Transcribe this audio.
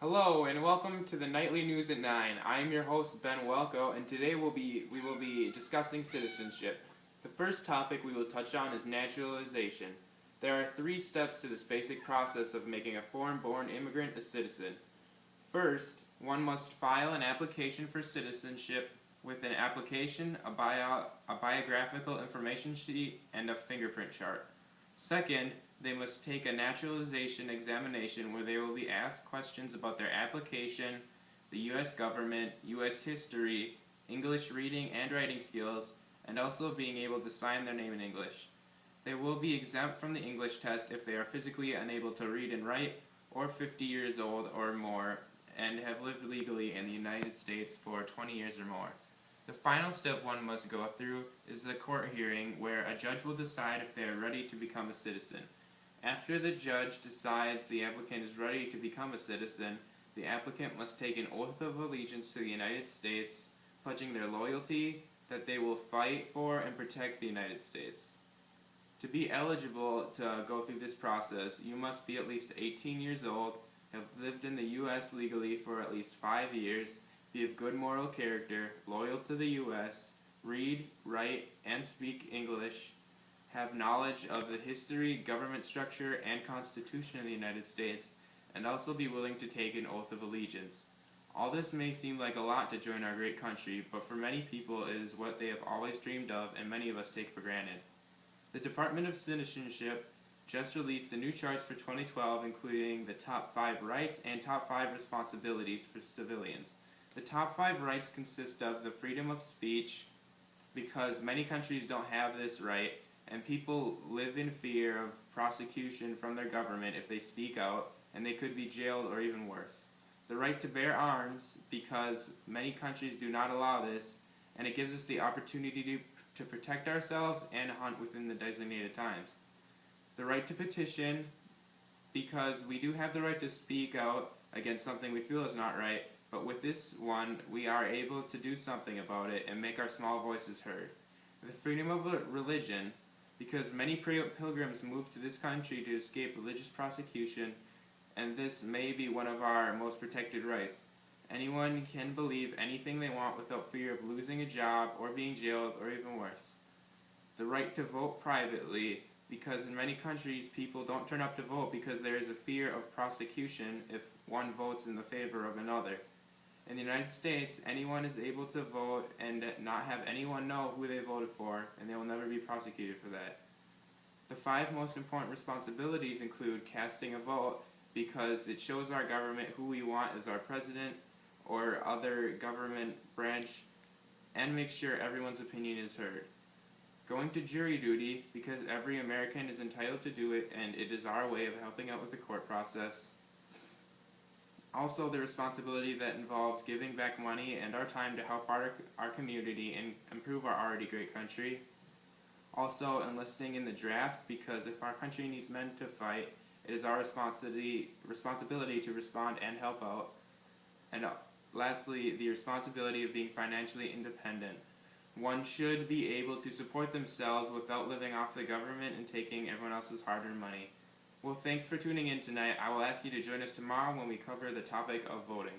Hello and welcome to the Nightly News at 9. I am your host Ben Welko, and today we will be discussing citizenship. The first topic we will touch on is naturalization. There are 3 steps to this basic process of making a foreign-born immigrant a citizen. First, one must file an application for citizenship with an application, a biographical information sheet, and a fingerprint chart. Second, they must take a naturalization examination where they will be asked questions about their application, the U.S. government, U.S. history, English reading and writing skills, and also being able to sign their name in English. They will be exempt from the English test if they are physically unable to read and write, or 50 years old or more, and have lived legally in the United States for 20 years or more. The final step one must go through is the court hearing, where a judge will decide if they are ready to become a citizen. After the judge decides the applicant is ready to become a citizen, the applicant must take an oath of allegiance to the United States, pledging their loyalty, that they will fight for and protect the United States. To be eligible to go through this process, you must be at least 18 years old, have lived in the U.S. legally for at least 5 years, be of good moral character, loyal to the U.S., read, write, and speak English, have knowledge of the history, government structure, and Constitution of the United States, and also be willing to take an oath of allegiance. All this may seem like a lot to join our great country, but for many people it is what they have always dreamed of and many of us take for granted. The Department of Citizenship just released the new charts for 2012, including the top 5 rights and top 5 responsibilities for civilians. The top 5 rights consist of the freedom of speech, because many countries don't have this right, and people live in fear of prosecution from their government if they speak out, and they could be jailed or even worse. The right to bear arms, because many countries do not allow this, and it gives us the opportunity to protect ourselves and hunt within the designated times. The right to petition, because we do have the right to speak out against something we feel is not right, but with this one, we are able to do something about it and make our small voices heard. The freedom of religion, because many pilgrims move to this country to escape religious prosecution, and this may be one of our most protected rights. Anyone can believe anything they want without fear of losing a job or being jailed or even worse. The right to vote privately, because in many countries people don't turn up to vote because there is a fear of prosecution if one votes in the favor of another. In the United States, anyone is able to vote and not have anyone know who they voted for, and they will never be prosecuted for that. The 5 most important responsibilities include casting a vote, because it shows our government who we want as our president or other government branch, and makes sure everyone's opinion is heard. Going to jury duty, because every American is entitled to do it, and it is our way of helping out with the court process. Also, the responsibility that involves giving back money and our time to help our community and improve our already great country. Also, enlisting in the draft, because if our country needs men to fight, it is our responsibility to respond and help out. And lastly, the responsibility of being financially independent. One should be able to support themselves without living off the government and taking everyone else's hard-earned money. Well, thanks for tuning in tonight. I will ask you to join us tomorrow when we cover the topic of voting.